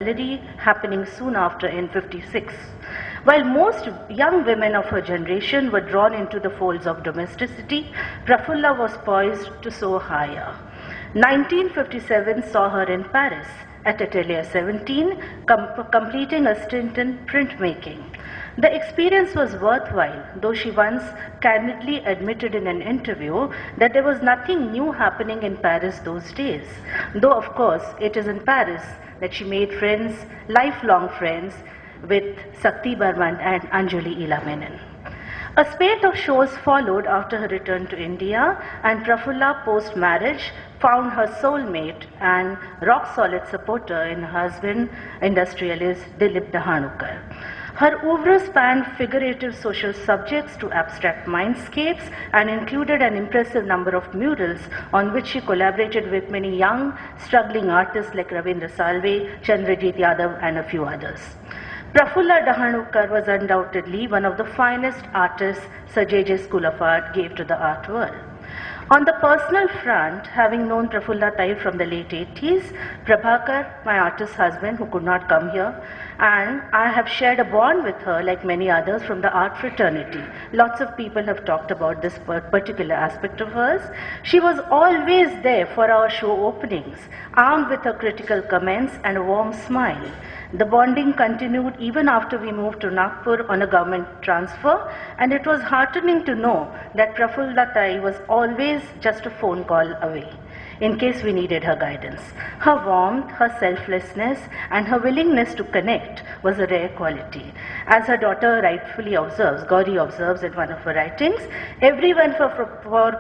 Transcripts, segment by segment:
gallery happening soon after in 56. While most young women of her generation were drawn into the folds of domesticity, Prafulla was poised to soar higher. 1957 saw her in Paris at Atelier 17, completing a stint in printmaking. The experience was worthwhile, though she once candidly admitted in an interview that there was nothing new happening in Paris those days. Though, of course, it is in Paris that she made friends, lifelong friends, with Sakti Barman and Anjali Ila Menon. A spate of shows followed after her return to India, and Prafulla, post-marriage, found her soulmate and rock-solid supporter in her husband, industrialist Dilip Dahanukar. Her oeuvre spanned figurative social subjects to abstract mindscapes and included an impressive number of murals on which she collaborated with many young, struggling artists like Ravindra Salve, Chandrajit Yadav, and a few others. Prafulla Dahanukar was undoubtedly one of the finest artists Sir J.J. School of Art gave to the art world. On the personal front, having known Prafulla Tai from the late 80s, Prabhakar, my artist husband who could not come here, and I have shared a bond with her like many others from the art fraternity. Lots of people have talked about this particular aspect of hers. She was always there for our show openings, armed with her critical comments and a warm smile. The bonding continued even after we moved to Nagpur on a government transfer, and it was heartening to know that Prafulla Tai was always just a phone call away, in case we needed her guidance. Her warmth, her selflessness, and her willingness to connect was a rare quality. As her daughter rightfully observes, Gauri observes in one of her writings, everyone for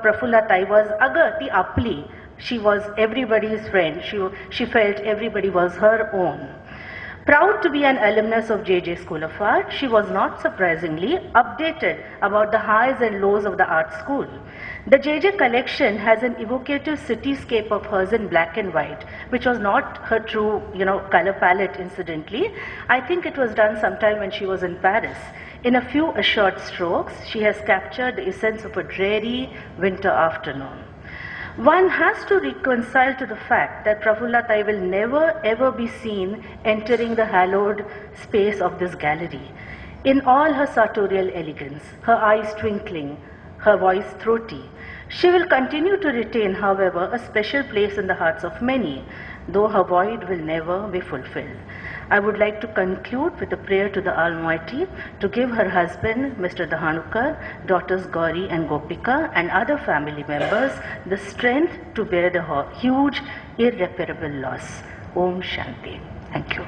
Prafulla Tai was agati apli. She was everybody's friend. She felt everybody was her own. Proud to be an alumnus of J.J. School of Art, she was not surprisingly updated about the highs and lows of the art school. The J.J. collection has an evocative cityscape of hers in black and white, which was not her true, color palette incidentally. I think it was done sometime when she was in Paris. In a few assured strokes, she has captured the essence of a dreary winter afternoon. One has to reconcile to the fact that Prafulla Tai will never ever be seen entering the hallowed space of this gallery. In all her sartorial elegance, her eyes twinkling, her voice throaty, she will continue to retain, however, a special place in the hearts of many, though her void will never be fulfilled. I would like to conclude with a prayer to the Almighty to give her husband, Mr. Dahanukar, daughters Gauri and Gopika, and other family members the strength to bear the huge, irreparable loss. Om Shanti. Thank you.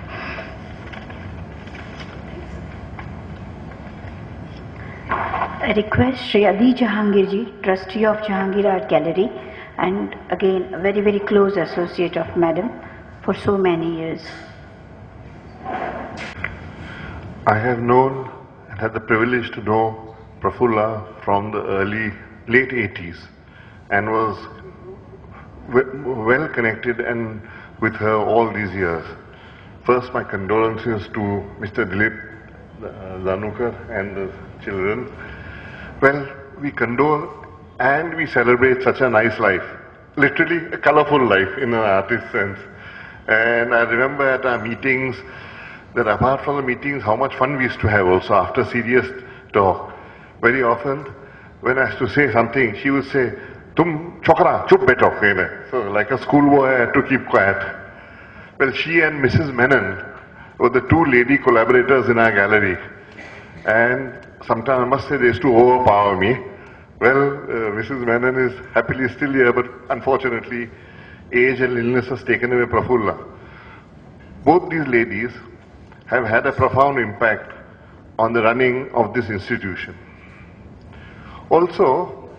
I request Shri Adi Jahangirji, trustee of Jahangir Art Gallery, and again a very, very close associate of Madam for so many years. I have known and had the privilege to know Prafulla from the late 80s and was well connected and with her all these years. First, my condolences to Mr. Dilip Dahanukar and the children. Well, we condole and we celebrate such a nice life, literally a colorful life in an artist's sense. And I remember at our meetings that apart from the meetings, how much fun we used to have also after serious talk. Very often, when I used to say something, she would say, "Tum chokra, chup beto." So like a schoolboy, I had to keep quiet. Well, she and Mrs. Menon were the two lady collaborators in our gallery. And sometimes I must say they used to overpower me. Well, Mrs. Menon is happily still here, but unfortunately, age and illness has taken away Prafulla. Both these ladies have had a profound impact on the running of this institution. Also,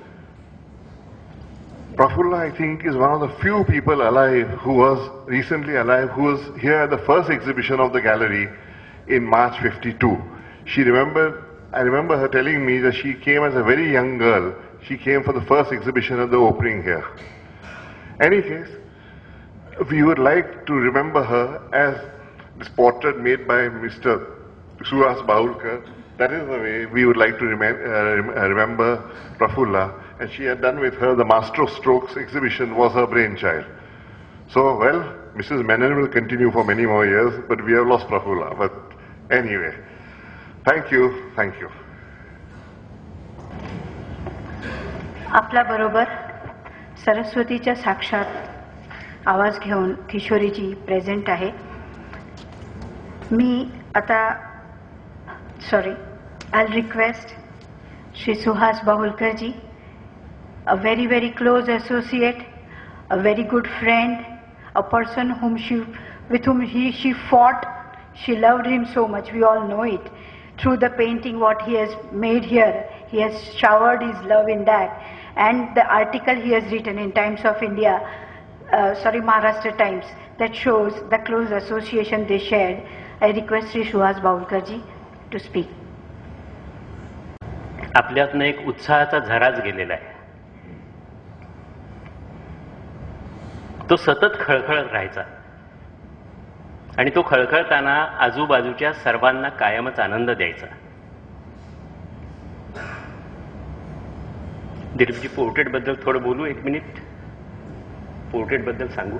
Prafulla, I think, is one of the few people alive who was recently alive, who was here at the first exhibition of the gallery in March 52. I remember her telling me that she came as a very young girl. She came for the first exhibition at the opening here. Any case, we would like to remember her as this portrait made by Mr. Suhas Bahulkar. That is the way we would like to remember Prafulla. And she had done with her the Master of Strokes exhibition was her brainchild. So, well, Mrs. Menon will continue for many more years, but we have lost Prafulla. But anyway, thank you, thank you. आपल्या बरोबर सरस्वतीच्या साक्षात आवाज घेऊन किशोरीजी present आहे. मी आता I'll request Shri Suhas Bahulkarji, a very, very close associate, a very good friend, a person with whom she fought. She loved him so much. We all know it. Through the painting what he has made here, he has showered his love in that. And the article he has written in Times of India, Maharashtra Times, that shows the close association they shared. I request Shri Suhas Bahulkarji to speak. आपल्यातनं एक उत्साहाचा झराच गेलेला आहे. तो सतत खळखळत राहायचा आणि तो खळखळताना आजूबाजूच्या सर्वांना कायमच आनंद द्यायचा. दिलीपजी, पोर्ट्रेट बद्दल थोडं बोलू? 1 मिनिट पोर्ट्रेट बद्दल सांगू.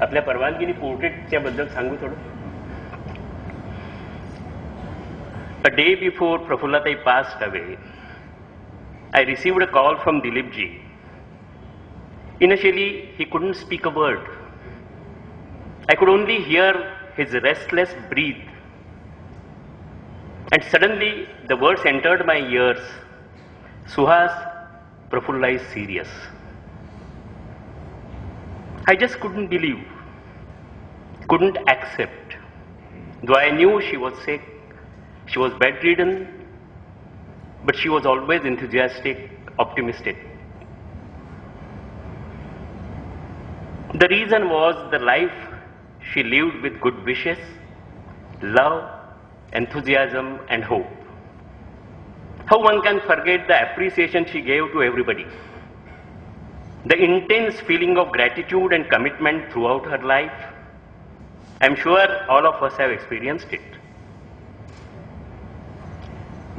आपल्या परवानगीने पोर्ट्रेटच्या बद्दल सांगू थोडं. A day before Prafullatai passed away, I received a call from Dilipji. Initially, he couldn't speak a word. I could only hear his restless breath. And suddenly, the words entered my ears. Suhas, Prafulla is serious. I just couldn't believe, couldn't accept. Though I knew she was sick, she was bedridden, but she was always enthusiastic, optimistic. The reason was the life she lived with good wishes, love, enthusiasm, and hope. How one can forget the appreciation she gave to everybody? The intense feeling of gratitude and commitment throughout her life. I am sure all of us have experienced it.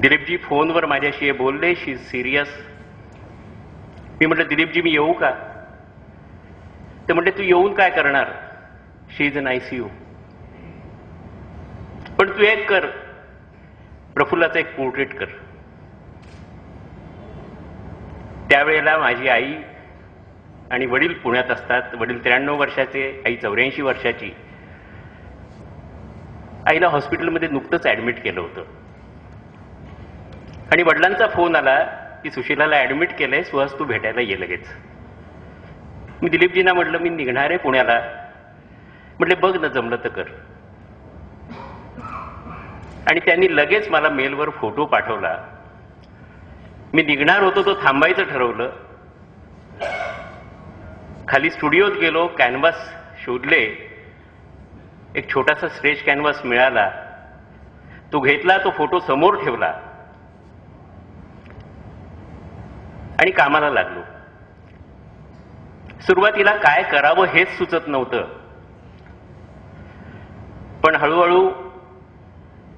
Dilip ji फोनवर माझ्याशी बोलले, शी is serious. मी म्हटलं, दिलीपजी मी येऊ का? ते म्हटले, तू येऊन काय करणार? शी इज इन ICU. पण तू एक कर, प्रफुल्लाचा एक पोर्ट्रेट कर. त्यावेळेला माझी आई आणि वडील पुण्यात असतात. वडील 93 वर्षाचे, आई 84 वर्षाची. आईला हॉस्पिटलमध्ये नुकतंच ॲडमिट केलं होतं आणि वडिलांचा फोन आला की सुशीलाला ॲडमिट केलंय, सुहास तू भेटायला ये लगेच. मी दिलीपजींना म्हटलं, मी निघणार आहे पुण्याला. म्हटले, बघ ना जमलं तर कर. आणि त्यांनी लगेच मला मेलवर फोटो पाठवला. मी निघणार होतो, तो थांबायचं ठरवलं. खाली स्टुडिओत गेलो, कॅनव्हास शोधले. एक छोटासा स्ट्रेच कॅनव्हास मिळाला, तो घेतला, तो फोटो समोर ठेवला आणि कामाला लागलो. सुरुवातीला काय करावं हेच सुचत नव्हतं, पण हळूहळू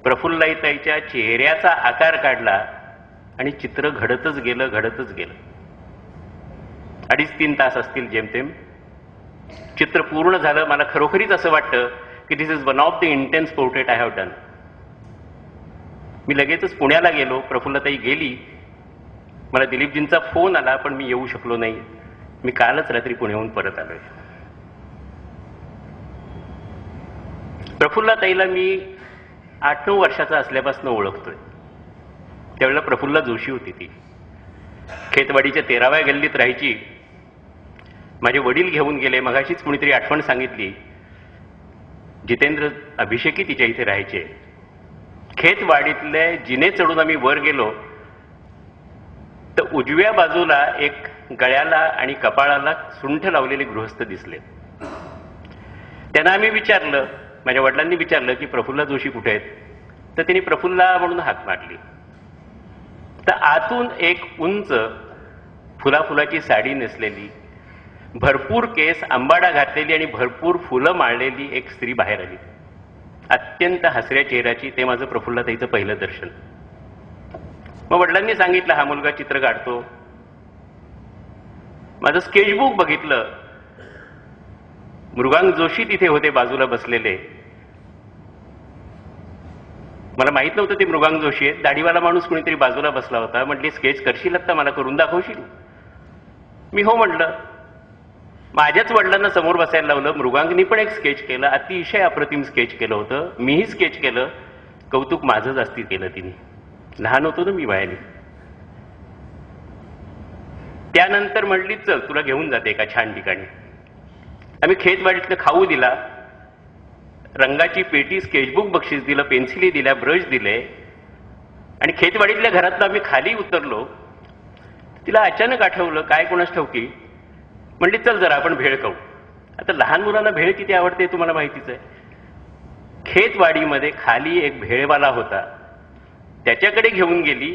प्रफुल्लाताईच्या चेहऱ्याचा आकार काढला आणि चित्र घडतच गेलं. 2.5-3 तास असतील जेमतेम. चित्र पूर्ण झालं. मला खरोखरीच असं वाटतं की this is one of the intense portrait I have done. मी लगेचच पुण्याला गेलो. प्रफुल्लाताई गेली. मला दिलीपजींचा फोन आला, पण मी येऊ शकलो नाही. मी कालच रात्री पुण्याहून परत आलोय. प्रफुल्लाताईला मी 8-9 वर्षाचा असल्यापासून ओळखतोय. त्यावेळेला प्रफुल्ला जोशी होती. ती खेतवाडीच्या 13व्या गल्लीत राहायची. माझे वडील घेऊन गेले. मगाशीच कुणीतरी आठवण सांगितली, जितेंद्र अभिषेकी तिच्या इथे राहायचे. खेतवाडीतले जिने चढून आम्ही वर गेलो तर उजव्या बाजूला एक गळ्याला आणि कपाळाला सुंठ लावलेले गृहस्थ दिसले. त्यांना आम्ही विचारलं, माझ्या वडिलांनी विचारलं की प्रफुल्ला जोशी कुठे आहेत? तर त्यांनी प्रफुल्ला म्हणून हाक मारली. तर आतून एक उंच फुलाफुलाची साडी नेसलेली, भरपूर केस, आंबाडा घातलेली आणि भरपूर फुलं माळलेली एक स्त्री बाहेर आली. अत्यंत हसऱ्या चेहऱ्याची. ते माझं प्रफुल्लाताईचं पहिलं दर्शन. मग वडिलांनी सांगितलं, हा मुलगा चित्र काढतो. माझं स्केचबुक बघितलं मृगांक जोशी तिथे होते बाजूला बसलेले. मला माहित नव्हतं ते मृगांक जोशी आहेत. दाढीवाला माणूस कुणीतरी बाजूला बसला होता. म्हटली स्केच करशील आता, मला करून दाखवशील? मी हो म्हटलं. माझ्याच वडिलांना समोर बसायला लावलं. मृगांकनी पण एक स्केच केलं, अतिशय अप्रतिम स्केच केलं होतं. मीही स्केच केलं. कौतुक माझं जास्ती केलं तिने. लहान होतो ना मी वयाने. त्यानंतर म्हटली चल तुला घेऊन जाते एका छान ठिकाणी. आम्ही खेतवाडीतलं खाऊ दिला, रंगाची पेटी, स्केचबुक बक्षीस दिलं, पेन्सिली दिल्या, ब्रश दिले आणि खेतवाडीतल्या घरातनं आम्ही खाली उतरलो. तिला अचानक आठवलं, काय कोणास ठाऊकी, म्हणली चल जरा आपण भेळ खाऊ. आता लहान मुलांना भेळ किती आवडते तुम्हाला माहितीच आहे. खेतवाडीमध्ये खाली एक भेळवाला होता. त्याच्याकडे घेऊन गेली.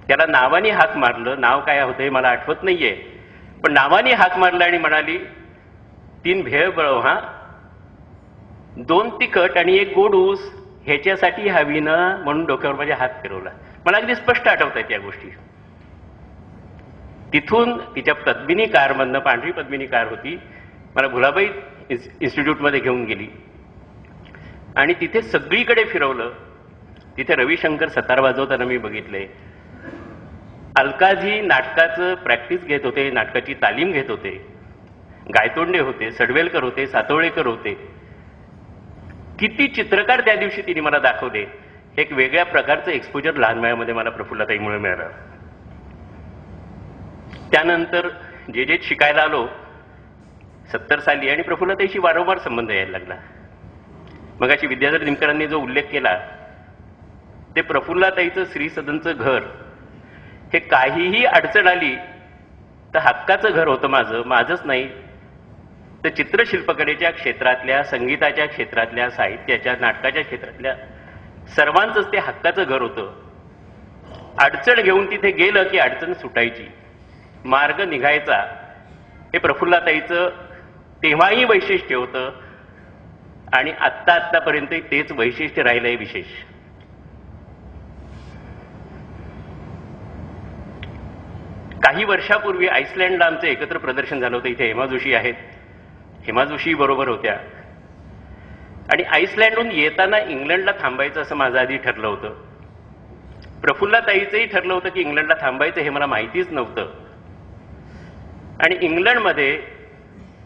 त्याला नावाने हाक मारलं. नाव काय होतं हे मला आठवत नाहीये, पण नावाने हाक मारलं आणि म्हणाली 3 भेळ बळव हा, 2 तिखट आणि 1 गोड ऊस, ह्याच्यासाठी हवी ना, म्हणून डोक्यावर माझ्या हात फिरवला. मला अगदी स्पष्ट आठवत आहेत या गोष्टी. तिथून तिच्या पद्मिनी कारमधनं, पांढरी पद्मिनी कार होती, मला भुलाबाई इन्स्टिट्यूटमध्ये घेऊन गेली आणि तिथे सगळीकडे फिरवलं. तिथे रविशंकर सतार वाजवताना मी बघितले. अलकाजी नाटकाचं प्रॅक्टिस घेत होते, नाटकाची तालीम घेत होते. गायतोंडे होते, सडवेलकर होते, सातोळेकर होते. किती चित्रकार त्या दिवशी तिने मला दाखवले. एक वेगळ्या प्रकारचं एक्सपोजर लहान वयामध्ये मला प्रफुल्लताईमुळे मिळालं. त्यानंतर जे शिकायला आलो 70 साली आणि प्रफुल्लताईशी वारंवार संबंध यायला लागला. मगाशी विद्याधर निमकरांनी जो उल्लेख केला ते प्रफुल्लताईचं श्री सदनचं घर हे काहीही अडचण आली तर हक्काचं घर होतं. माझंच नाही तर चित्रशिल्पकलेच्या क्षेत्रातल्या, संगीताच्या क्षेत्रातल्या, साहित्याच्या, नाटकाच्या क्षेत्रातल्या सर्वांचंच ते हक्काचं घर होतं. अडचण घेऊन तिथे गेलं की अडचण सुटायची, मार्ग निघायचा. हे प्रफुल्लताईचं तेव्हाही वैशिष्ट्य होतं आणि आत्तापर्यंत तेच वैशिष्ट्य राहिलंय विशेष. काही वर्षापूर्वी आईसलँडला आमचं एकत्र प्रदर्शन झालं होतं. इथे हेमा जोशी आहेत. हेमा जोशी बरोबर होत्या आणि आईसलँडहून येताना इंग्लंडला थांबायचं असं माझं आधी ठरलं होतं. प्रफुल्लताईचंही ठरलं होतं की इंग्लंडला थांबायचं, हे मला माहितीच नव्हतं. आणि इंग्लंडमध्ये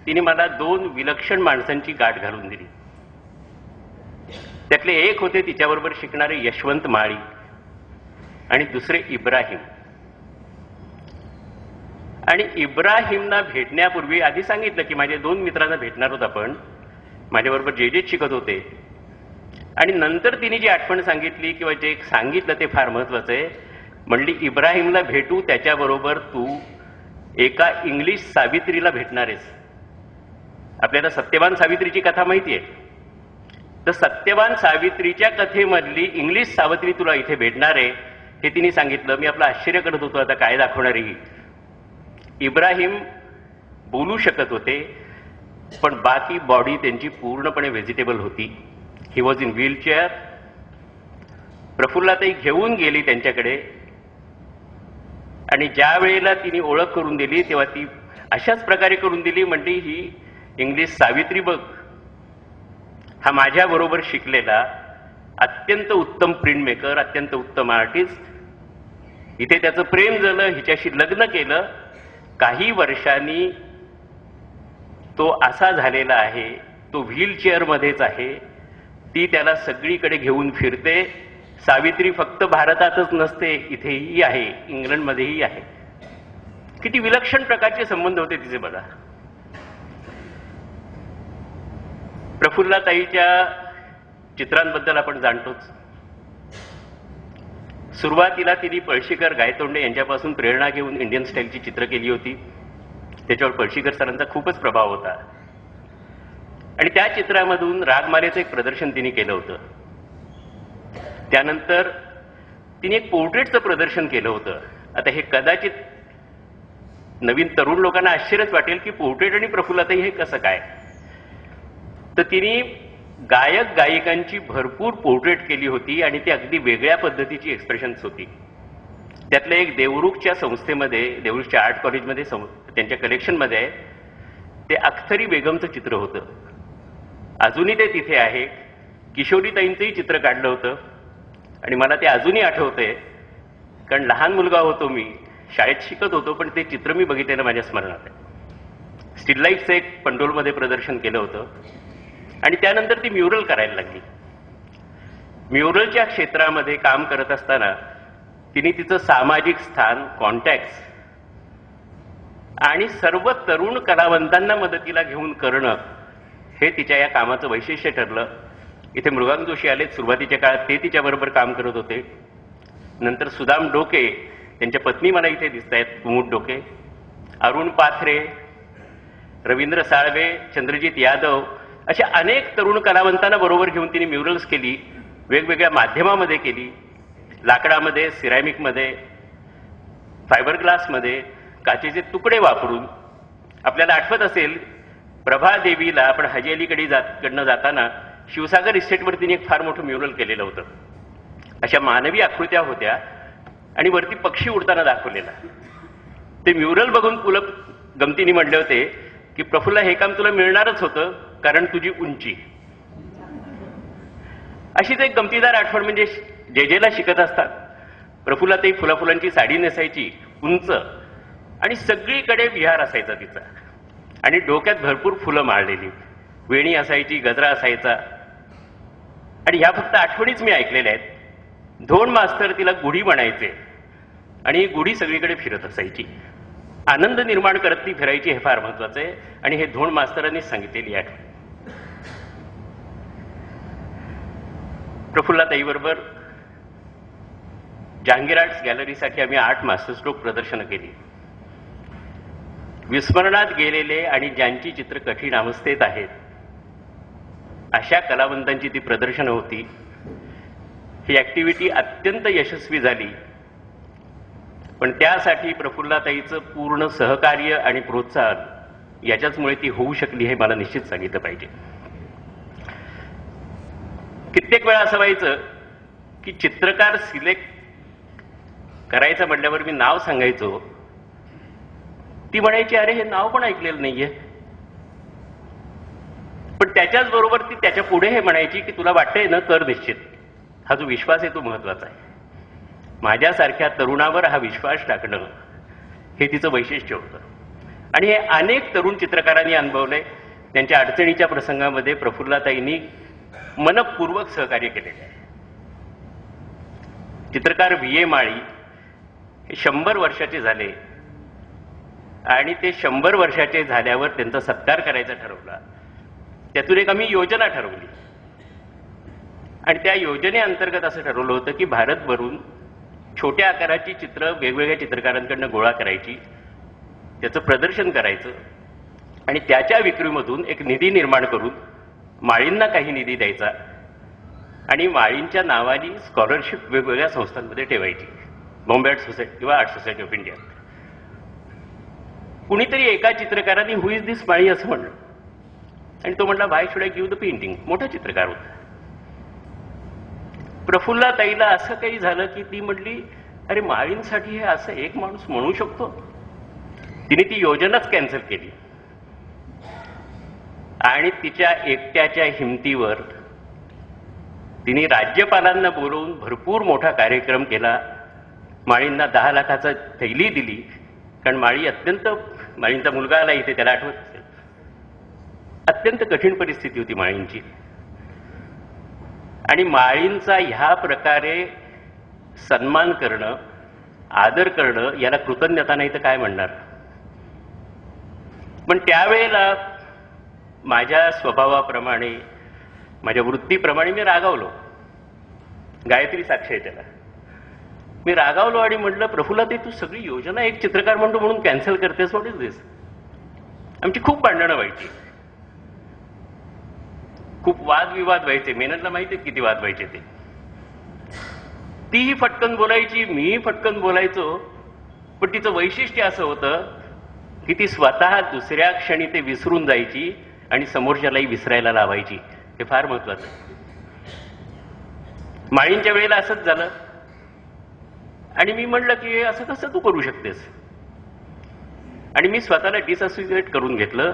तिने मला 2 विलक्षण माणसांची गाठ घालून दिली. त्यातले एक होते तिच्याबरोबर शिकणारे यशवंत माळी आणि दुसरे इब्राहिम. आणि इब्राहिमना भेटण्यापूर्वी आधी सांगितलं की माझ्या 2 मित्रांना भेटणार होत आपण, माझ्याबरोबर जे शिकत होते. आणि नंतर तिने जी आठवण सांगितली किंवा जे सांगितलं ते फार महत्वाचं आहे. म्हणली इब्राहिमला भेटू, त्याच्याबरोबर तू एका इंग्लिश सावित्रीला भेटणार आहेस. आपल्याला सत्यवान सावित्रीची कथा माहिती आहे. तर सत्यवान सावित्रीच्या कथेमधली इंग्लिश सावित्री तुला इथे भेटणार आहे हे तिने सांगितलं. मी आपलं आश्चर्य करत होतो आता काय दाखवणार ही. इब्राहिम बोलू शकत होते पण बाकी बॉडी त्यांची पूर्णपणे व्हेजिटेबल होती. He was in wheelchair. प्रफुल्लताई घेऊन गेली त्यांच्याकडे आणि ज्या वेळेला तिने ओळख करून दिली तेव्हा ती अशाच प्रकारे करून दिली. म्हणली ही इंग्लिश सावित्री बघ, हा माझ्याबरोबर शिकलेला अत्यंत उत्तम प्रिंट मेकर, अत्यंत उत्तम आर्टिस्ट. इथे त्याचं प्रेम झालं, हिच्याशी लग्न केलं. काही वर्षांनी तो असा झालेला आहे, तो व्हीलचेअरमध्येच आहे. ती त्याला सगळीकडे घेऊन फिरते. सावित्री फक्त भारतातच नसते, इथेही आहे, इंग्लंडमध्येही आहे. किती विलक्षण प्रकारचे संबंध होते तिचे बघा. प्रफुल्लताईच्या चित्रांबद्दल आपण जाणतोच. सुरुवातीला तिने पळशीकर, गायतोंडे यांच्यापासून प्रेरणा घेऊन इंडियन स्टाईलची चित्र केली होती. त्याच्यावर पळशीकर सरांचा खूपच प्रभाव होता आणि त्या चित्रामधून रागमालेचं एक प्रदर्शन तिने केलं होतं. त्यानंतर तिने एक पोर्ट्रेटचं प्रदर्शन केलं होतं. आता हे कदाचित नवीन तरुण लोकांना आश्चर्यच वाटेल की पोर्ट्रेट आणि प्रफुल्लताई हे कसं काय. तर तिने गायक गायिकांची भरपूर पोर्ट्रेट केली होती आणि ती अगदी वेगळ्या पद्धतीची एक्सप्रेशन्स होती. त्यातलं एक देवरुखच्या संस्थेमध्ये, देवरुखच्या आर्ट कॉलेजमध्ये त्यांच्या कलेक्शनमध्ये आहे. ते अख्तरी बेगमचं चित्र होतं. अजूनही ते तिथे आहे. किशोरीताईंचंही चित्र काढलं होतं आणि मला ते अजूनही आठवतंय, कारण लहान मुलगा होतो मी, शाळेत शिकत होतो, पण ते चित्र मी बघितलेलं माझ्या स्मरणात आहे. स्टील लाईफचं एक पंडोलमध्ये प्रदर्शन केलं होतं आणि त्यानंतर ती म्युरल करायला लागली. म्युरलच्या क्षेत्रामध्ये काम करत असताना तिने तिचं सामाजिक स्थान, कॉन्टॅक्ट्स आणि सर्व तरुण कलावंतांना मदतीला घेऊन करणं हे तिच्या या कामाचं वैशिष्ट्य ठरलं. इथे मृगांक जोशी आले. सुरुवातीच्या काळात ते तिच्याबरोबर काम करत होते. नंतर सुदाम डोके, त्यांच्या पत्नी मला इथे दिसत आहेत, कुमुद डोके, अरुण पाथरे, रवींद्र साळवे, चंद्रजित यादव, अशा अनेक तरुण कलावंतांना बरोबर घेऊन तिने म्युरल्स केली. वेगवेगळ्या माध्यमामध्ये केली, लाकडामध्ये, सिरॅमिकमध्ये, फायबर ग्लासमध्ये, काचेचे तुकडे वापरून. आपल्याला आठवत असेल, प्रभादेवीला आपण हजी अलीकडनं जाताना शिवसागर इस्टेटवर तिने एक फार मोठं म्युरल केलेलं होतं. अशा मानवी आकृत्या होत्या आणि वरती पक्षी उडताना दाखवलेला. ते म्युरल बघून पुलक गमतीने म्हणले होते की प्रफुल्ला, हे काम तुला मिळणारच होतं, कारण तुझी उंची. अशीच एक गमतीदार आठवण म्हणजे जेजेला शिकत असतात प्रफुल्ला ते फुलाफुलांची साडी नेसायची, उंच, आणि सगळीकडे विहार असायचा तिचा, आणि डोक्यात भरपूर फुलं माळलेली, वेणी असायची, गजरा असायचा. आणि ह्या फक्त आठवणीच मी ऐकलेल्या आहेत. धोंड मास्तर तिला गुढी म्हणायचे आणि ही गुढी सगळीकडे फिरत असायची. आनंद निर्माण करत ती फिरायची, हे फार महत्वाचं आहे. आणि हे धोंड मास्तरांनीच सांगितलेली आहे. प्रफुल्लाताईबरोबर जहांगीर आर्ट्स गॅलरीसाठी आम्ही 8 मास्टरस्ट्रोक प्रदर्शनं केली. विस्मरणात गेलेले आणि ज्यांची चित्र कठीण अवस्थेत आहेत अशा कलावंतांची ती प्रदर्शनं होती. ही ऍक्टिव्हिटी अत्यंत यशस्वी झाली, पण त्यासाठी प्रफुल्लाताईचं पूर्ण सहकार्य आणि प्रोत्साहन याच्याचमुळे ती होऊ शकली, हे मला निश्चित सांगितलं पाहिजे. कित्येक वेळा असं व्हायचं की चित्रकार सिलेक्ट करायचं म्हटल्यावर मी नाव सांगायचो, ती म्हणायची अरे हे नाव पण ऐकलेलं नाहीये. पण त्याच्याच बरोबर ती त्याच्या पुढे हे म्हणायची की तुला वाटतंय ना, कर निश्चित. हा जो विश्वास आहे तो महत्वाचा आहे. माझ्यासारख्या तरुणावर हा विश्वास टाकणं हे तिचं वैशिष्ट्य होतं. आणि हे अनेक तरुण चित्रकारांनी अनुभवलंय. त्यांच्या अडचणीच्या प्रसंगामध्ये प्रफुल्लाताईंनी मनपूर्वक सहकार्य केलेलं आहे. चित्रकार V.A. माळी हे 100 वर्षाचे झाले आणि ते 100 वर्षाचे झाल्यावर त्यांचा सत्कार करायचा ठरवला. त्यातून एक आम्ही योजना ठरवली आणि त्या योजनेअंतर्गत असं ठरवलं होतं की भारतभरून छोट्या आकाराची चित्र वेगवेगळ्या चित्रकारांकडनं गोळा करायची, त्याचं प्रदर्शन करायचं आणि त्याच्या विक्रीमधून एक निधी निर्माण करून माळींना काही निधी द्यायचा आणि माळींच्या नावाने स्कॉलरशिप वेगवेगळ्या संस्थांमध्ये ठेवायची, बॉम्बे आर्ट सोसायटी किंवा आर्ट सोसायटी ऑफ इंडिया. कुणीतरी एका चित्रकारांनी हु इज दिस माळी असं म्हणलं आणि तो म्हणला why should I give the painting. मोठा चित्रकार होता. प्रफुल्लाताईला असं काही झालं की ती म्हटली अरे माळींसाठी हे असं एक माणूस म्हणू शकतो. तिने ती योजनाच कॅन्सल केली आणि तिच्या एकट्याच्या हिमतीवर तिने राज्यपालांना बोलवून भरपूर मोठा कार्यक्रम केला. माळींना 10 लाखाचा थैली दिली, कारण माळींचा मुलगा आला इथे, त्याला आठवत असेल. अत्यंत कठीण परिस्थिती होती माळींची. आणि माळींचा ह्या प्रकारे सन्मान करणं, आदर करणं, याला कृतज्ञता नाही तर काय म्हणणार. पण त्यावेळेला माझ्या स्वभावाप्रमाणे, माझ्या वृत्तीप्रमाणे मी रागावलो. गायत्री साक्ष आहे त्याला. मी रागावलो आणि म्हटलं प्रफुल्लाताई तू सगळी योजना एक चित्रकार म्हणतो म्हणून कॅन्सल करतेस, व्हॉट इज दिस. आमची खूप भांडणं व्हायची, खूप वादविवाद व्हायचे. मेननला माहिती किती वाद व्हायचे ते. तीही फटकन बोलायची, मीही फटकन बोलायचो. पण तिचं वैशिष्ट्य असं होतं की ती स्वतः दुसऱ्या क्षणी ते विसरून जायची आणि समोरच्यालाही विसरायला लावायची. हे फार महत्वाचं. माळींच्या वेळेला असंच झालं आणि मी म्हणलं की असं कसं तू करू शकतेस. आणि मी स्वतःला डिसअसोसिएट करून घेतलं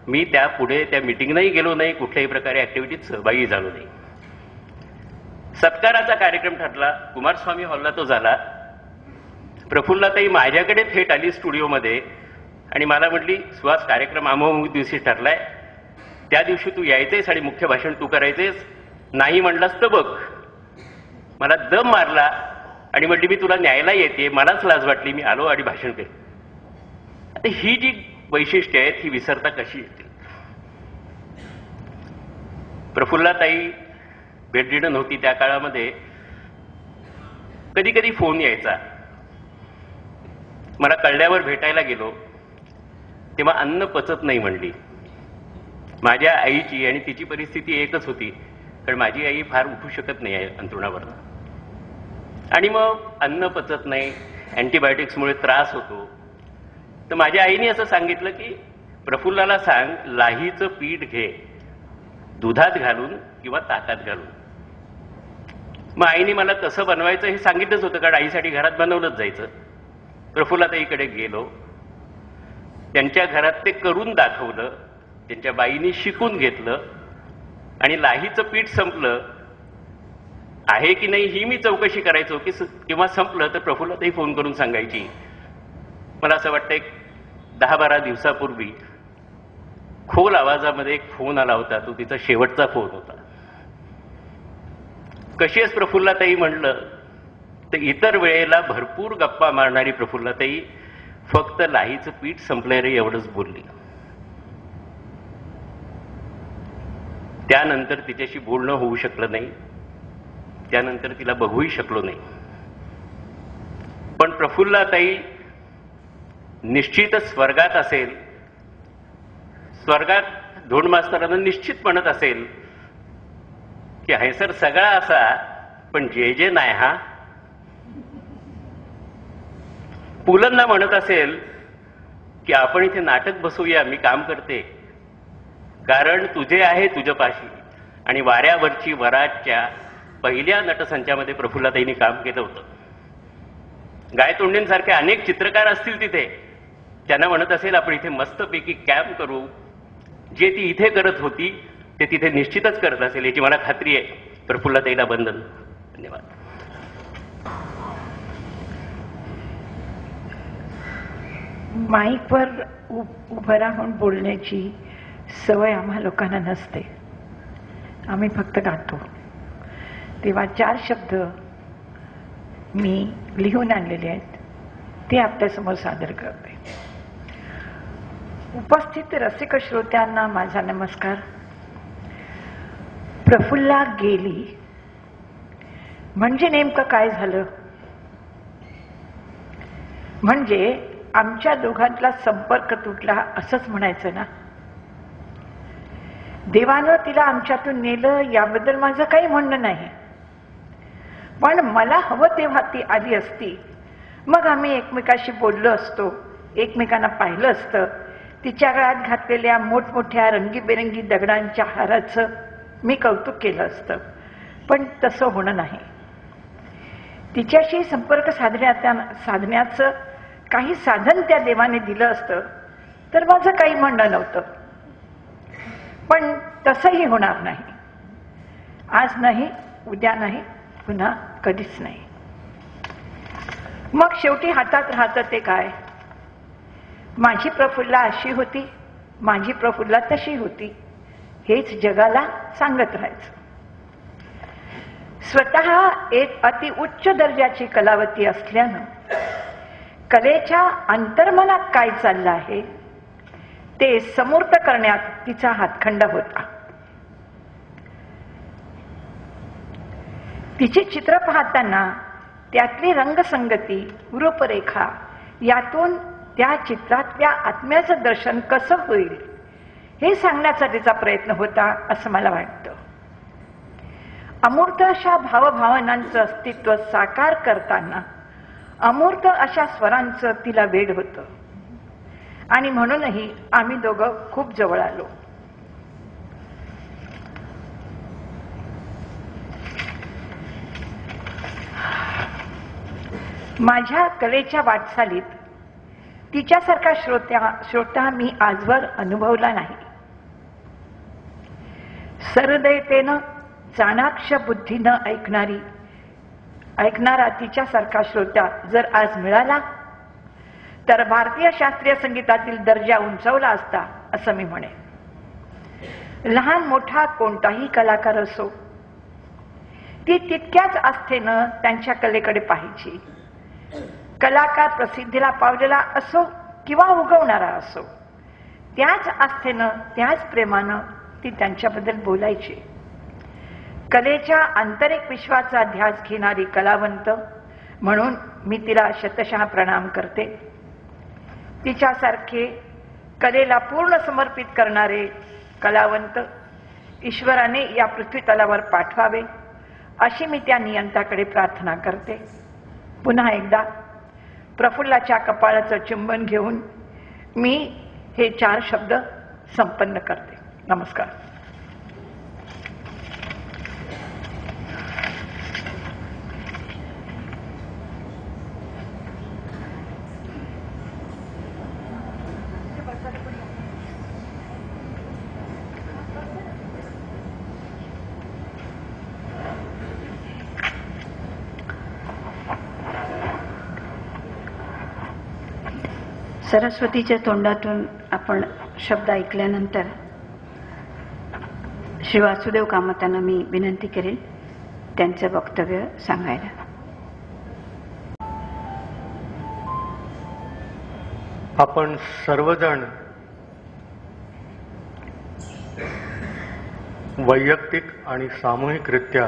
मी त्या पुढे त्या मिटिंगलाही गेलो नाही, कुठल्याही प्रकारे ऍक्टिव्हिटीत सहभागी झालो नाही. सत्काराचा कार्यक्रम ठरला, कुमारस्वामी हॉलला तो झाला. प्रफुल्लाताई माझ्याकडे थेट आली स्टुडिओमध्ये आणि मला म्हटली, सुहास कार्यक्रम अमोघ दिवशी ठरलाय, त्या दिवशी तू यायचेस आणि मुख्य भाषण तू करायचेस, नाही म्हणलास तर बघ. मला दम मारला आणि म्हटली मी तुला न्यायला येते, मलाच लाज वाटली, मी आलो आणि भाषण केलं. आता ही जी वैशिष्ट्य आहेत ही विसरता कशी येतील. प्रफुल्लाताई भेट देणं नव्हती त्या काळामध्ये, कधी कधी फोन यायचा. मला कळल्यावर भेटायला गेलो तेव्हा अन्न पचत नाही म्हणली. माझ्या आईची आणि तिची परिस्थिती एकच होती, कारण माझी आई फार उठू शकत नाही आहे अंथरुणावरनं, आणि मग अन्न पचत नाही, अँटीबायोटिक्समुळे त्रास होतो. तर माझ्या आईने असं सांगितलं की प्रफुल्लाला सांग लाहीचं पीठ घे, दुधात घालून किंवा ताकात घालून. मग आईने मला कसं बनवायचं हे सांगितलंच होतं, कारण आईसाठी घरात बनवलंच जायचं. प्रफुल्लाताईकडे गेलो, त्यांच्या घरात ते करून दाखवलं, त्यांच्या बाईंनी शिकून घेतलं आणि लाहीचं पीठ संपलं आहे की नाही ही मी चौकशी करायचो की किंवा संपलं तर प्रफुल्लाताई फोन करून सांगायची. मला असं वाटतं एक 10-12 दिवसापूर्वी खोल आवाजामध्ये एक फोन आला होता, तो तिचा शेवटचा फोन होता. कशी आहेस प्रफुल्लाताई म्हणलं तर इतर वेळेला भरपूर गप्पा मारणारी प्रफुल्लाताई फक्त लाहीचं पीठ संपलंय रे एवढंच बोलली. त्यानंतर तिच्याशी बोलणं होऊ शकलं नाही, त्यानंतर तिला बघूही शकलो नाही. पण प्रफुल्लाताई निश्चितच स्वर्गात असेल, स्वर्गात धोंड मास्तरांना निश्चित म्हणत असेल की हैसर सगळा असा पण जे जे नाही हा. पुलंना म्हणत असेल की आपण इथे नाटक बसवूया, मी काम करते, कारण तुझे आहे तुझ्यापाशी. आणि वाऱ्यावरची वरातच्या पहिल्या नटसंचामध्ये प्रफुल्लाताईंनी काम केलं होतं. गायतोंडेंसारखे अनेक चित्रकार असतील तिथे, त्यांना म्हणत असेल आपण इथे मस्तपैकी कॅम्प करू, जे ती इथे करत होती ते तिथे निश्चितच करत असेल याची मला खात्री आहे. प्रफुल्लाताईला वंदन. धन्यवाद. माईकवर उभं राहून बोलण्याची सवय आम्हा लोकांना नसते, आम्ही फक्त गातो. तेव्हा 4 शब्द मी लिहून आणलेले आहेत, ते आपल्यासमोर सादर करते. उपस्थित रसिक श्रोत्यांना माझा नमस्कार. प्रफुल्ला गेली म्हणजे नेमकं काय झालं? म्हणजे आमच्या दोघांतला संपर्क तुटला असंच म्हणायचं ना. देवानं तिला आमच्यातून नेलं याबद्दल माझं काही म्हणणं नाही, पण मला हवं तेव्हा ती आली असती, मग आम्ही एकमेकाशी बोललो असतो, एकमेकांना पाहिलं असतं. तिच्या गळ्यात घातलेल्या मोठमोठ्या रंगीबेरंगी दगडांच्या हाराचं मी कौतुक केलं असतं, पण तसं होणं नाही. तिच्याशी संपर्क साधण्याचं काही साधन त्या देवाने दिलं असतं तर माझं काही म्हणणं नव्हतं, पण तसंही होणार नाही. आज नाही, उद्या नाही, पुन्हा कधीच नाही. मग शेवटी हातात राहतं ते काय? माझी प्रफुल्ला अशी होती, माझी प्रफुल्ला तशी होती, हेच जगाला सांगत राहायचं. स्वतः एक अति उच्च दर्जाची कलावती असल्यानं कलेच्या अंतर्मनात काय चाललं आहे ते समूर्त करण्यात तिचा हातखंडा होता. तिची चित्र पाहताना त्यातली रंगसंगती, रूपरेखा, यातून त्या चित्रातल्या आत्म्याचं दर्शन कसं होईल हे सांगण्याचा तिचा प्रयत्न होता असं मला वाटतं. अमूर्त अशा भावभावनांचं अस्तित्व साकार करताना अमूर्त अशा स्वरांचं तिला वेड होतं, आणि म्हणूनही आम्ही दोघं खूप जवळ आलो. माझ्या कलेच्या वाटचालीत तिच्यासारखा श्रोता मी आजवर अनुभवला नाही. सहृदयतेनं चाणाक्ष बुद्धीनं ऐकणारा तिच्यासारखा श्रोता जर आज मिळाला तर भारतीय शास्त्रीय संगीतातील दर्जा उंचावला असता असं मी म्हणेन. लहान मोठा कोणताही कलाकार असो, ती तितक्याच आस्थेनं त्यांच्या कलेकडे पाहायची. कलाकार प्रसिद्धीला पावलेला असो किंवा उगवणारा असो, त्याच आस्थेनं त्याच प्रेमानं ती त्यांच्याबद्दल बोलायची. कलेच्या आंतरिक विश्वाचा ध्यास घेणारी कलावंत म्हणून मी तिला शतशः प्रणाम करते. तिच्यासारखे कलेला पूर्ण समर्पित करणारे कलावंत ईश्वराने या पृथ्वीतलावर पाठवावे अशी मी त्या नियंत्याकडे प्रार्थना करते. पुन्हा एकदा प्रफुल्लाच्या कपाळाचं चुंबन घेऊन मी हे 4 शब्द संपन्न करते. नमस्कार. सरस्वतीच्या तोंडातून आपण शब्द ऐकल्यानंतर श्री वासुदेव कामतांना मी विनंती करेन त्यांचं वक्तव्य सांगायला. आपण सर्वजण वैयक्तिक आणि सामूहिकरित्या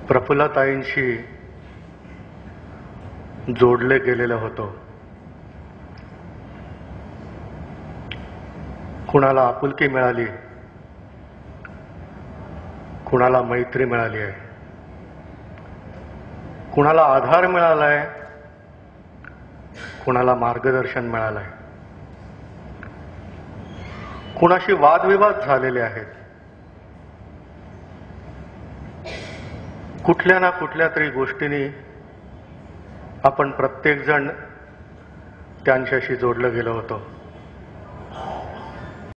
प्रफुल्लताईंशी जोडले गेलेले होतो. कुणाला आपुलकी मिळाली, कुणाला मैत्री मिळाली आहे, कुणाला आधार मिळालाय, कुणाला मार्गदर्शन मिळालंय, कुणाशी वादविवाद झालेले आहेत. कुठल्या ना कुठल्या तरी गोष्टींनी आपण प्रत्येकजण त्यांच्याशी जोडलं गेलो होतो.